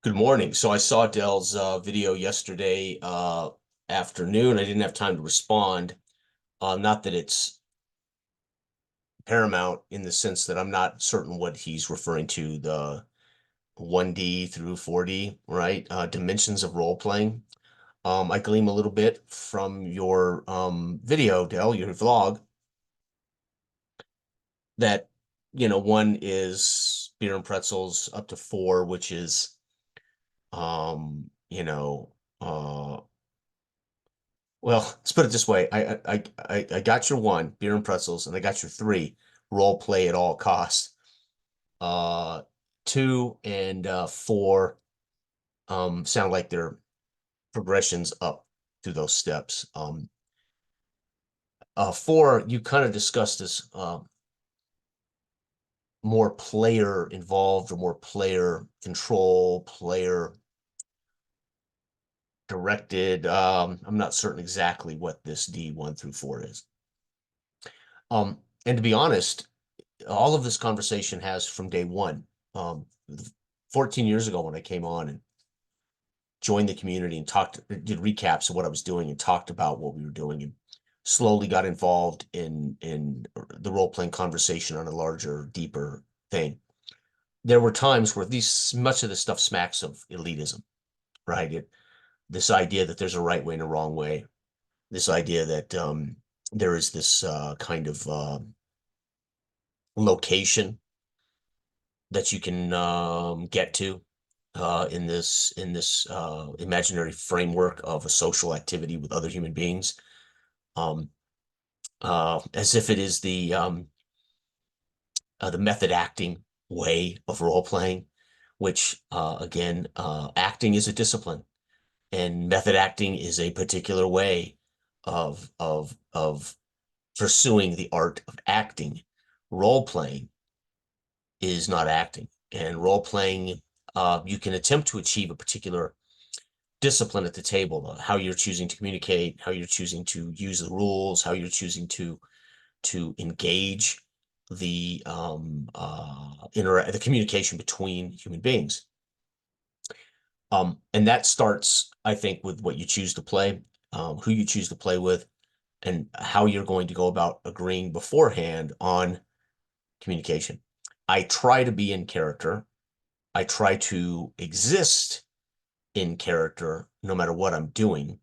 Good morning. So I saw Dell's video yesterday afternoon. I didn't have time to respond. Not that it's paramount in the sense that I'm not certain what he's referring to, the 1D through 4D, right? Dimensions of role playing. I glean a little bit from your video, Dell, your vlog, that one is beer and pretzels up to four, which is um, you know, uh well, let's put it this way. I got your one, beer and pretzels, and I got your three, role play at all costs. Uh, two and four sound like they're progressions up through those steps. Four, you kind of discussed this more player involved or more player control, player directed. I'm not certain exactly what this D1 through four is. And to be honest, all of this conversation has from day one. 14 years ago when I came on and joined the community and did recaps of what I was doing and talked about what we were doing and slowly got involved in the role playing conversation on a larger, deeper thing. There were times where much of this stuff smacks of elitism, right? This idea that there's a right way and a wrong way, this idea that there is this kind of location that you can get to in this imaginary framework of a social activity with other human beings, um, as if it is the method acting way of role playing, which again, acting is a discipline, and method acting is a particular way of pursuing the art of acting. Role playing is not acting, and role playing you can attempt to achieve a particular discipline at the table, how you're choosing to communicate, how you're choosing to use the rules, how you're choosing to engage the communication between human beings. And that starts, I think, with what you choose to play, who you choose to play with, and how you're going to go about agreeing beforehand on communication. I try to be in character. I try to exist in character no matter what I'm doing.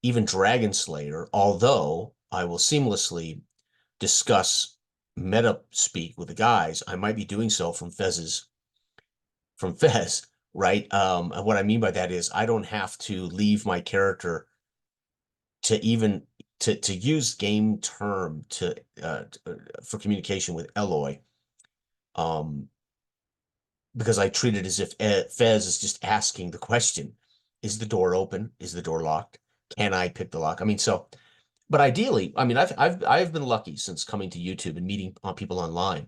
Even Dragon Slayer, although I will seamlessly discuss meta speak with the guys, I might be doing so from Fez, right? And what I mean by that is I don't have to leave my character to even to use game term for communication with Eloy, um, because I treat it as if Fez is just asking the question: Is the door open? Is the door locked? Can I pick the lock? I mean, so, but ideally, I mean, I've been lucky since coming to YouTube and meeting people online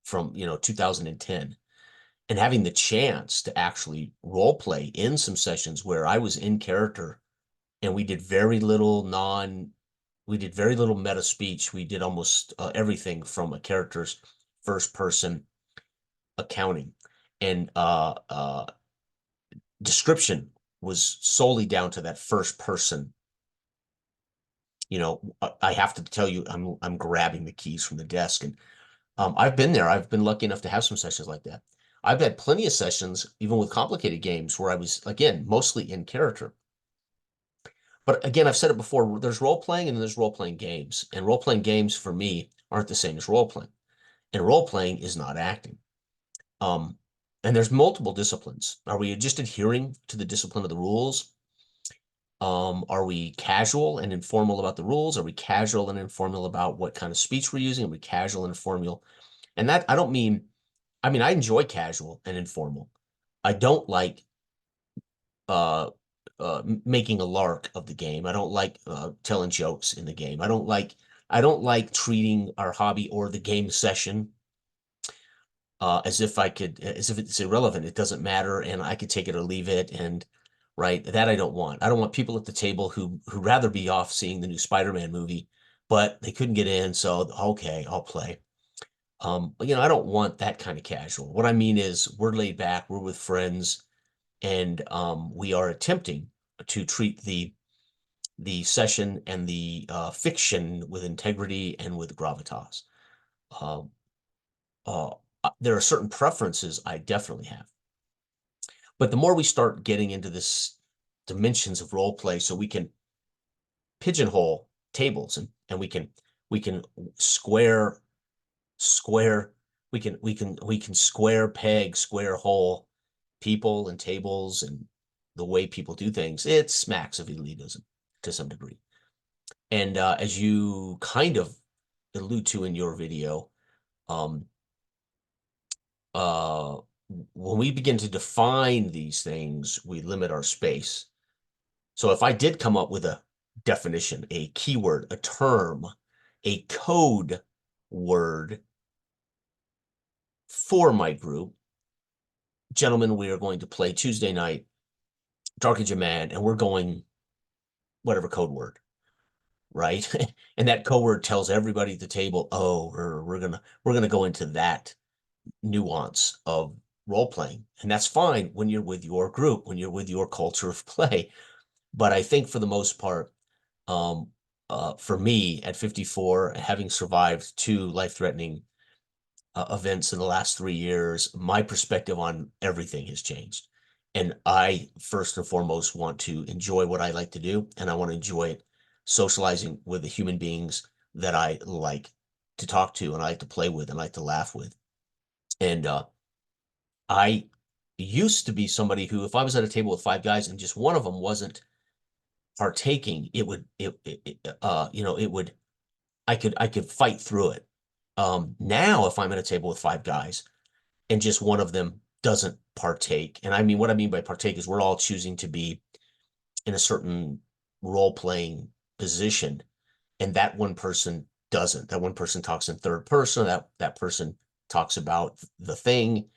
from 2010 and having the chance to actually role play in some sessions where I was in character and we did very little meta speech. We did almost everything from a character's first person accounting, and description was solely down to that first person. I have to tell you, I'm grabbing the keys from the desk, and I've been there. I've been lucky enough to have some sessions like that. I've had plenty of sessions, even with complicated games, where I was, again, mostly in character. But again, I've said it before, there's role playing and then there's role playing games. And role playing games for me aren't the same as role playing. And role playing is not acting. Um, and there's multiple disciplines. Are we just adhering to the discipline of the rules? Are we casual and informal about the rules? Are we casual and informal about what kind of speech we're using? Are we casual and informal? And that I mean, I enjoy casual and informal. I don't like uh making a lark of the game. I don't like telling jokes in the game. I don't like treating our hobby or the game session as if it's irrelevant. It doesn't matter, and I could take it or leave it. And right, that I don't want. I don't want people at the table who rather be off seeing the new Spider-Man movie, but they couldn't get in, so okay, I'll play. I don't want that kind of casual. What I mean is we're laid back, we're with friends, and we are attempting to treat the session and the fiction with integrity and with gravitas. Um, uh, there are certain preferences I definitely have. But the more we start getting into this dimensions of role play, so we can pigeonhole tables and we can square square we can square peg square hole people and tables and the way people do things. It smacks of elitism to some degree. And as you kind of allude to in your video, um, uh, when we begin to define these things, we limit our space. So if I did come up with a definition, a keyword, a term, a code word for my group, gentlemen, we are going to play Tuesday night, Dark Age of Man, and we're going whatever code word, right? And that code word tells everybody at the table, oh, we're gonna go into that nuance of role playing. And that's fine when you're with your group, when you're with your culture of play. But I think for the most part, um, for me at 54, having survived 2 life-threatening events in the last 3 years, my perspective on everything has changed. And I first and foremost want to enjoy what I like to do, and I want to enjoy it socializing with the human beings that I like to talk to and I like to play with and I like to laugh with. And I used to be somebody who, if I was at a table with 5 guys and just one of them wasn't partaking, it would it would I could fight through it. Now if I'm at a table with 5 guys and just one of them doesn't partake, and I mean what I mean by partake is we're all choosing to be in a certain role playing position, and that one person doesn't. That one person talks in third person, that person talks about the thing,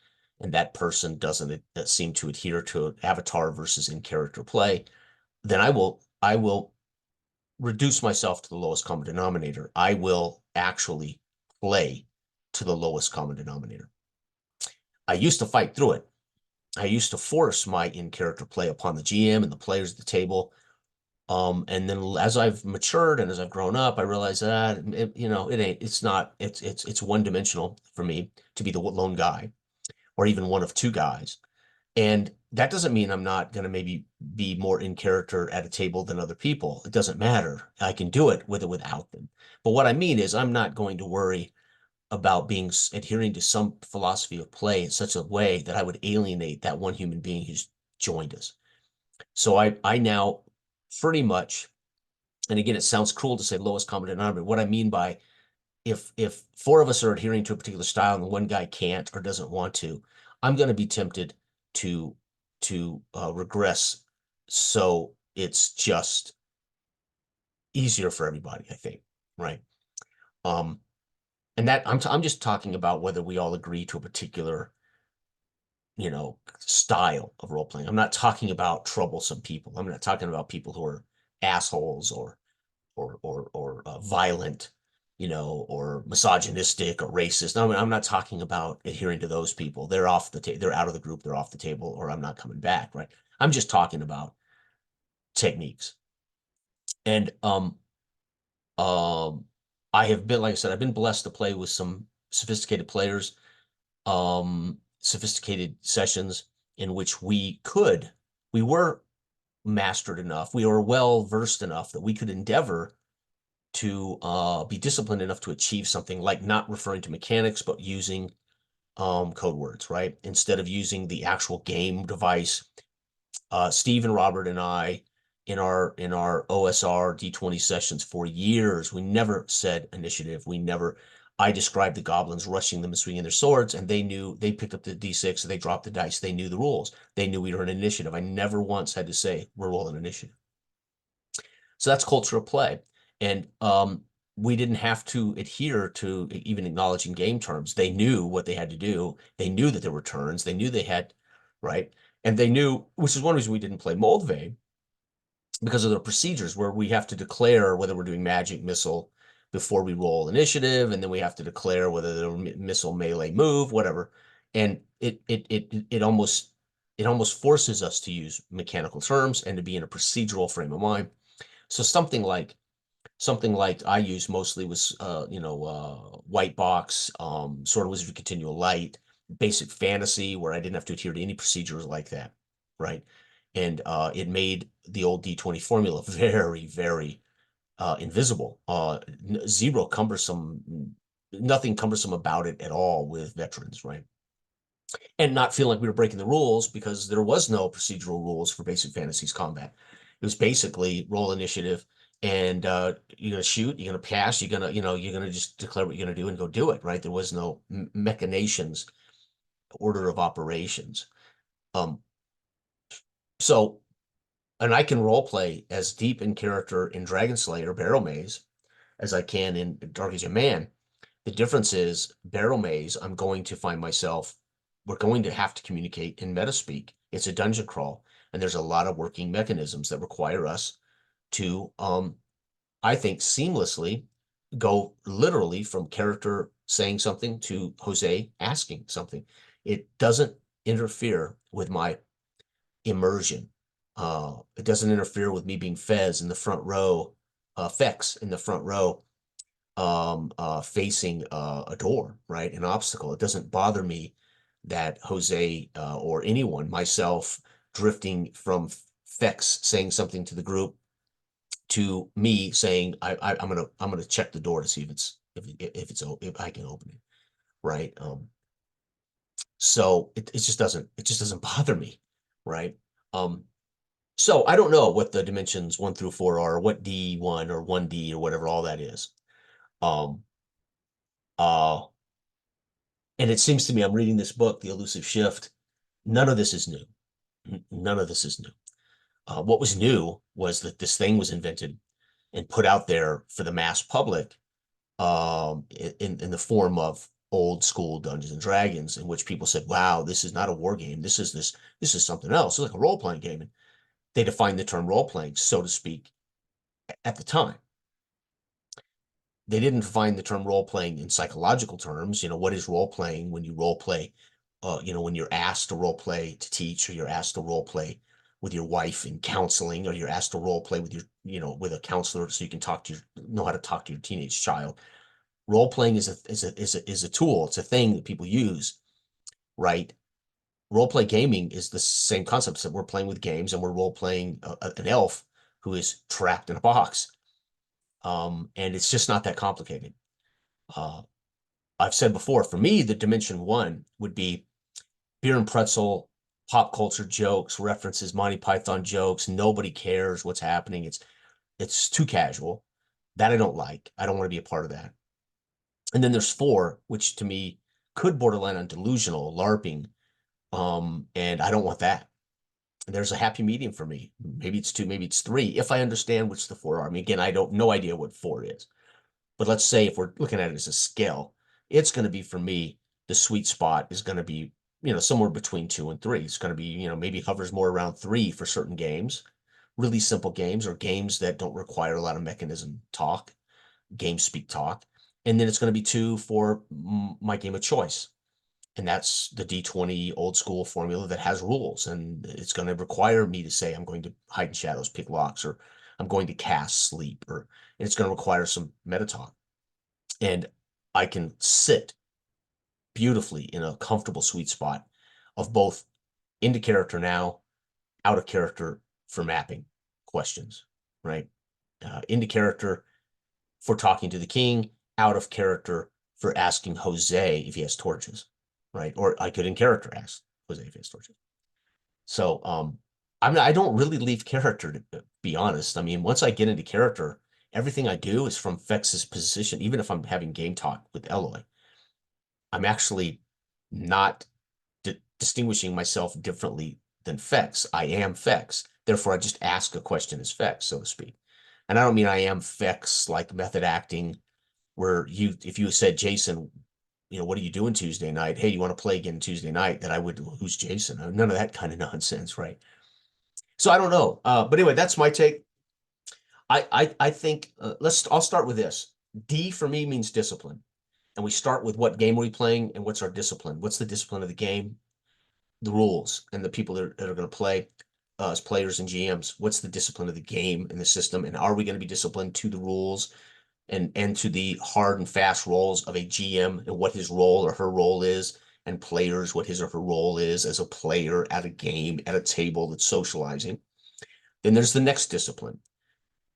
and that person doesn't seem to adhere to avatar versus in character play, then I will reduce myself to the lowest common denominator. I will actually play to the lowest common denominator. I used to fight through it. I used to force my in-character play upon the GM and the players at the table. And then as I've matured and as I've grown up, I realized that it's one-dimensional for me to be the lone guy or even one of 2 guys. And that doesn't mean I'm not going to maybe be more in character at a table than other people. It doesn't matter. I can do it with or without them. But what I mean is I'm not going to worry about adhering to some philosophy of play in such a way that I would alienate that one human being who's joined us. So I now pretty much, and again, it sounds cruel to say lowest common denominator. What I mean by if 4 of us are adhering to a particular style and one guy can't or doesn't want to, I'm going to be tempted to regress. So it's just easier for everybody, I think, right? Um, and that I'm just talking about whether we all agree to a particular, style of role playing. I'm not talking about troublesome people. I'm not talking about people who are assholes or violent, or misogynistic or racist. No, I'm not talking about adhering to those people. They're off the they're out of the group, they're off the table, or I'm not coming back, right? I'm just talking about techniques. And um I have been, like I said, I've been blessed to play with some sophisticated players, sophisticated sessions in which we were mastered enough, we were well versed enough that we could endeavor to be disciplined enough to achieve something like not referring to mechanics, but using code words, right? Instead of using the actual game device. Steve and Robert and I, in our OSR D20 sessions for years, we never said initiative. I described the goblins rushing them and swinging their swords, and they picked up the D6, and they dropped the dice. They knew the rules. They knew we were an initiative. I never once had to say, we're rolling initiative. So that's culture of play. And we didn't have to adhere to even acknowledging game terms. They knew what they had to do. They knew that there were turns. They knew they had, right? And they knew, which is one reason we didn't play Moldvay, because of the procedures where we have to declare whether we're doing magic, missile, before we roll initiative, and then we have to declare whether the missile melee move, whatever. And it almost forces us to use mechanical terms and to be in a procedural frame of mind. So something like I use mostly was white box, sort of Wizard of Continual Light, basic fantasy, where I didn't have to adhere to any procedures like that, right? And it made the old D20 formula very, very invisible. Zero cumbersome, nothing cumbersome about it at all with veterans, right? And not feel like we were breaking the rules because there was no procedural rules for Basic Fantasies combat. It was basically roll initiative, and you're gonna shoot, you're gonna pass, you're gonna just declare what you're gonna do and go do it, right? There was no machinations, order of operations. Um, so, and I can role play as deep in character in Dragon Slayer Barrel Maze as I can in Dark Age of Man. The difference is Barrel Maze, we're going to have to communicate in metaspeak. It's a dungeon crawl, and there's a lot of working mechanisms that require us to, I think, seamlessly go literally from character saying something to Jose asking something. It doesn't interfere with my immersion. It doesn't interfere with me being Fez in the front row, Fex in the front row, facing a door, right? An obstacle. It doesn't bother me that Jose or anyone, myself, drifting from Fex saying something to the group to me saying I'm gonna check the door to see if I can open it, right? So it just doesn't bother me, right? Um, so I don't know what the dimensions 1 through 4 are, what D1 or 1D or whatever all that is. Um, uh, and it seems to me I'm reading this book, The Elusive Shift. None of this is new. None of this is new. What was new was that this thing was invented and put out there for the mass public, in the form of old school Dungeons and Dragons, in which people said, "Wow, this is not a war game. This is something else. It's like a role playing game." And they defined the term role playing, so to speak, at the time. They didn't define the term role playing in psychological terms. What is role playing when you role play? When you're asked to role play to teach, or you're asked to role play with your wife in counseling, or you're asked to role play with a counselor so you can know how to talk to your teenage child. Role playing is a tool. It's a thing that people use, right? Role play gaming is the same concept that we're playing with games, and we're role playing an elf who is trapped in a box. And it's just not that complicated. Uh, I've said before, for me, the dimension one would be beer and pretzel, pop culture jokes, references, Monty Python jokes. Nobody cares what's happening. It's too casual. That I don't like. I don't want to be a part of that. And then there's 4, which to me could borderline on delusional, LARPing. And I don't want that. There's a happy medium for me. Maybe it's 2, maybe it's 3, if I understand which the 4 are. I mean, again, no idea what 4 is. But let's say if we're looking at it as a scale, it's going to be, for me, the sweet spot is going to be, somewhere between 2 and 3. It's going to be, maybe hovers more around 3 for certain games, really simple games, or games that don't require a lot of mechanism talk, game speak talk. And then it's going to be 2 for my game of choice. And that's the D20 old school formula that has rules. And it's going to require me to say, I'm going to hide in shadows, pick locks, or I'm going to cast sleep, and it's going to require some meta talk. And I can sit beautifully in a comfortable sweet spot of both into character now, out of character for mapping questions, right? Into character for talking to the king, out of character for asking Jose if he has torches, right? Or I could in character ask Jose if he has torches. So I don't really leave character, to be honest. I mean, once I get into character, everything I do is from Fex's position. Even if I'm having game talk with Eloy, I'm actually not distinguishing myself differently than Fex. I am Fex. Therefore, I just ask a question as Fex, so to speak. And I don't mean I am Fex like method acting, where if you said, Jason, what are you doing Tuesday night? Hey, you want to play again Tuesday night? That I would, who's Jason? None of that kind of nonsense, right? So I don't know. But anyway, that's my take. I think I'll start with this. D for me means discipline. And we start with what game are we playing and what's our discipline? What's the discipline of the game? The rules and the people that are going to play as players and GMs. What's the discipline of the game and the system? And are we going to be disciplined to the rules and to the hard and fast roles of a GM and what his role or her role is, and players, what his or her role is as a player at a game, at a table that's socializing? Then there's the next discipline.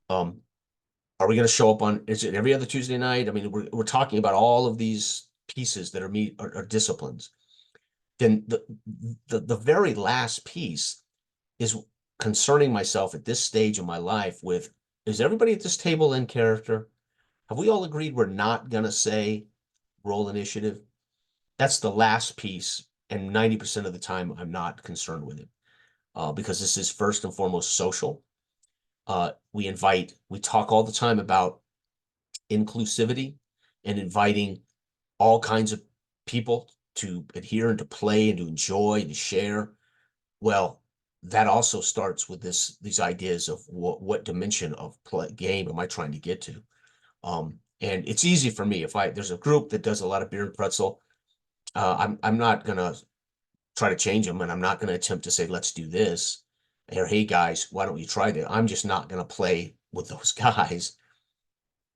Are we going to show up on, is it every other Tuesday night? I mean, we're talking about all of these pieces that are disciplines. Then the very last piece is concerning myself at this stage of my life with, is everybody at this table in character? Have we all agreed we're not going to say roll initiative? That's the last piece. And 90% of the time, I'm not concerned with it because this is first and foremost social. We talk all the time about inclusivity and inviting all kinds of people to adhere and to play and to enjoy and to share. Well, that also starts with these ideas of what dimension of game am I trying to get to? And it's easy for me if there's a group that does a lot of beer and pretzel. I'm not gonna try to change them, and I'm not gonna attempt to say let's do this, or hey guys, why don't you try that? I'm just not gonna play with those guys,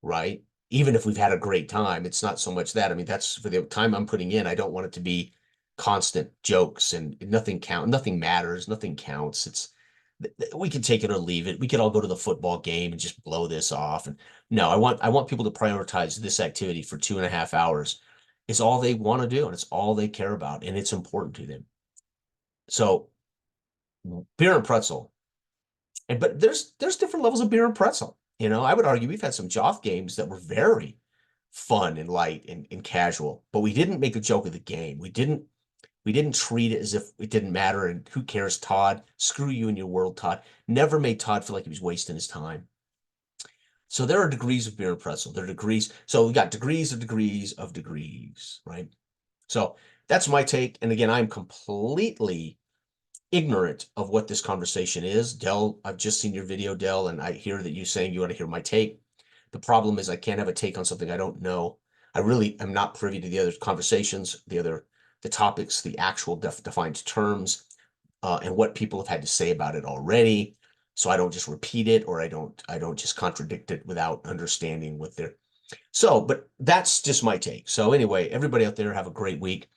right? Even if we've had a great time, it's not so much that. I mean, that's for the time I'm putting in. I don't want it to be constant jokes and nothing nothing matters, nothing counts. We can take it or leave it. We could all go to the football game and just blow this off. And no, I want people to prioritize this activity for 2.5 hours. It's all they want to do, and it's all they care about, and it's important to them. So beer and pretzel. But there's different levels of beer and pretzel. I would argue we've had some Joth games that were very fun and light and casual, but we didn't make a joke of the game. We didn't treat it as if it didn't matter and who cares, Todd? Screw you and your world, Todd. Never made Todd feel like he was wasting his time. So there are degrees of beer and pretzel. There are degrees. So we got degrees of degrees of degrees, right? So that's my take. And again, I'm completely ignorant of what this conversation is. Dell, I've just seen your video, Dell, and I hear that you saying you want to hear my take. The problem is I can't have a take on something I don't know. I really am not privy to the other conversations, the topics, the actual defined terms, and what people have had to say about it already. So I don't just repeat it, or I don't just contradict it without understanding what they're. So, but that's just my take. So anyway, everybody out there have a great week.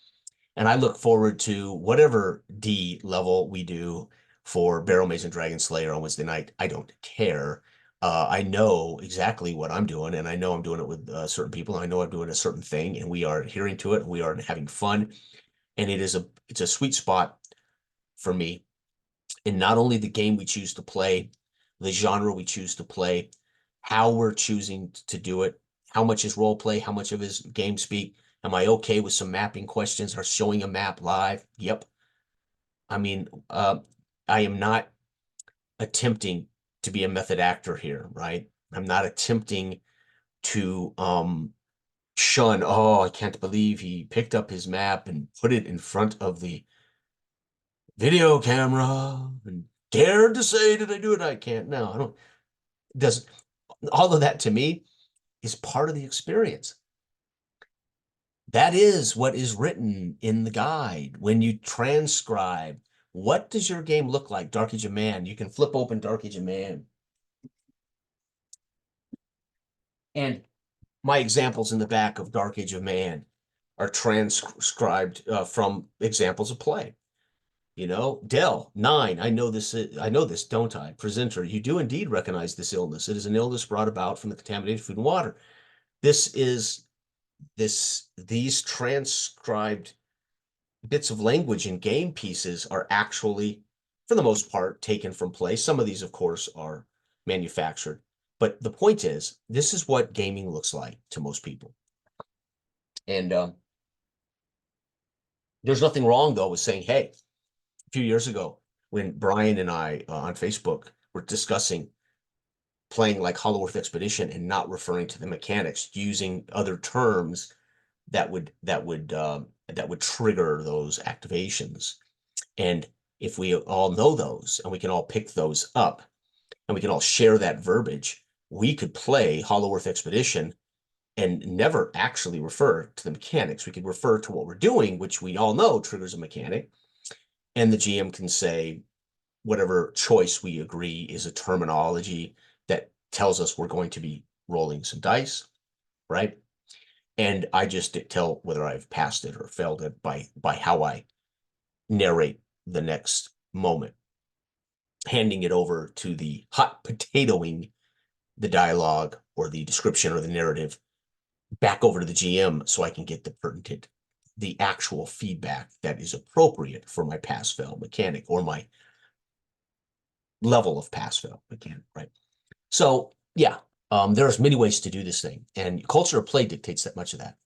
And I look forward to whatever D level we do for Barrel Maze and Dragon Slayer on Wednesday night. I don't care. I know exactly what I'm doing, and I know I'm doing it with certain people. And I know I'm doing a certain thing, and we are adhering to it. And we are having fun, and it's a sweet spot for me. And not only the game we choose to play, the genre we choose to play, how we're choosing to do it, how much is role play, how much of is game speak. Am I okay with some mapping questions or showing a map live? Yep. I mean, I am not attempting to be a method actor here, right? I'm not attempting to shun, oh, I can't believe he picked up his map and put it in front of the video camera and dared to say, did I do it? I can't. No, I don't. Does all of that to me is part of the experience. That is what is written in the guide. When you transcribe, what does your game look like? Dark Age of Man. You can flip open Dark Age of Man. And my examples in the back of Dark Age of Man are transcribed from examples of play. Dell, 9. I know this, don't I? Presenter, you do indeed recognize this illness. It is an illness brought about from the contaminated food and water. These transcribed bits of language in game pieces are actually, for the most part, taken from play. Some of these, of course, are manufactured. But the point is, this is what gaming looks like to most people. And there's nothing wrong, though, with saying, hey, a few years ago, when Brian and I on Facebook were discussing playing like Hollow Earth Expedition and not referring to the mechanics, using other terms that would trigger those activations. And if we all know those and we can all pick those up and we can all share that verbiage, we could play Hollow Earth Expedition and never actually refer to the mechanics. We could refer to what we're doing, which we all know triggers a mechanic, and the GM can say whatever choice we agree is a terminology that tells us we're going to be rolling some dice, right? And I just tell whether I've passed it or failed it by how I narrate the next moment, handing it over to the hot potatoing the dialogue or the description or the narrative back over to the GM so I can get the pertinent, the actual feedback that is appropriate for my pass fail mechanic or my level of pass fail mechanic, right? So yeah, there's many ways to do this thing, and culture of play dictates that much of that.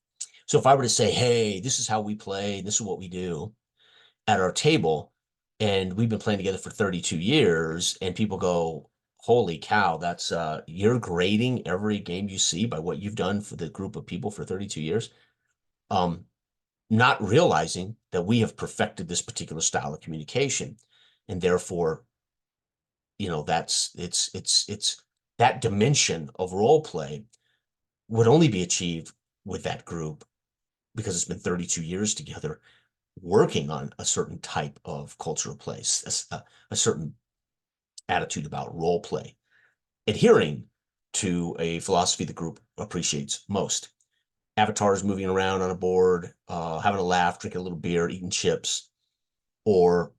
So if I were to say, hey, this is how we play, this is what we do at our table, and we've been playing together for 32 years, and people go, holy cow, that's you're grading every game you see by what you've done for the group of people for 32 years. Not realizing that we have perfected this particular style of communication, and therefore, it's that dimension of role play would only be achieved with that group because it's been 32 years together working on a certain type of cultural place, a certain attitude about role play, adhering to a philosophy the group appreciates most. Avatars moving around on a board, having a laugh, drinking a little beer, eating chips, or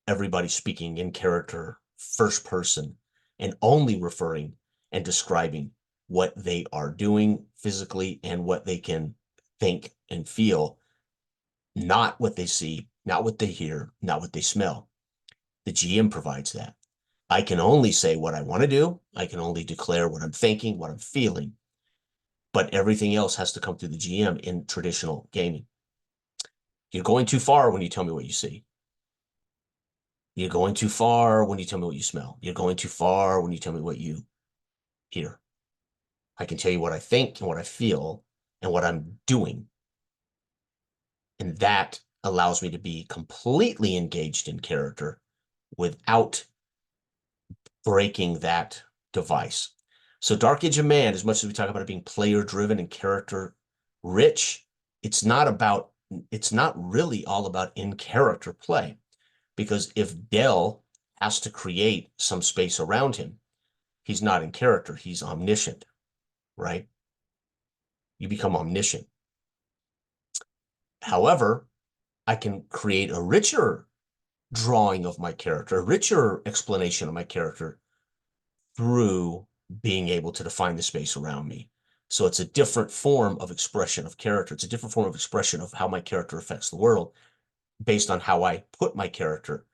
everybody speaking in character, first person, and only referring and describing what they are doing physically and what they can think and feel, not what they see, not what they hear, not what they smell. The GM provides that. I can only say what I want to do. I can only declare what I'm thinking, what I'm feeling, but everything else has to come through the GM in traditional gaming. You're going too far when you tell me what you see. You're going too far when you tell me what you smell. You're going too far when you tell me what you hear. I can tell you what I think and what I feel and what I'm doing. And that allows me to be completely engaged in character without breaking that device. So Dark Age of Man, as much as we talk about it being player driven and character rich, it's not really all about in character play. Because if Dell has to create some space around him, he's not in character, he's omniscient, right? You become omniscient. However, I can create a richer drawing of my character, a richer explanation of my character through being able to define the space around me. So it's a different form of expression of character. It's a different form of expression of how my character affects the world based on how I put my character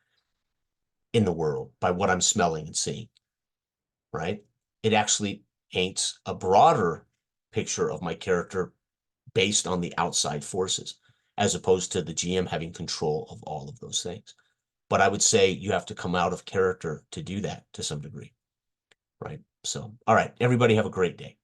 in the world by what I'm smelling and seeing, right? It actually paints a broader picture of my character based on the outside forces, as opposed to the GM having control of all of those things. But I would say you have to come out of character to do that to some degree, right? So, all right, everybody have a great day.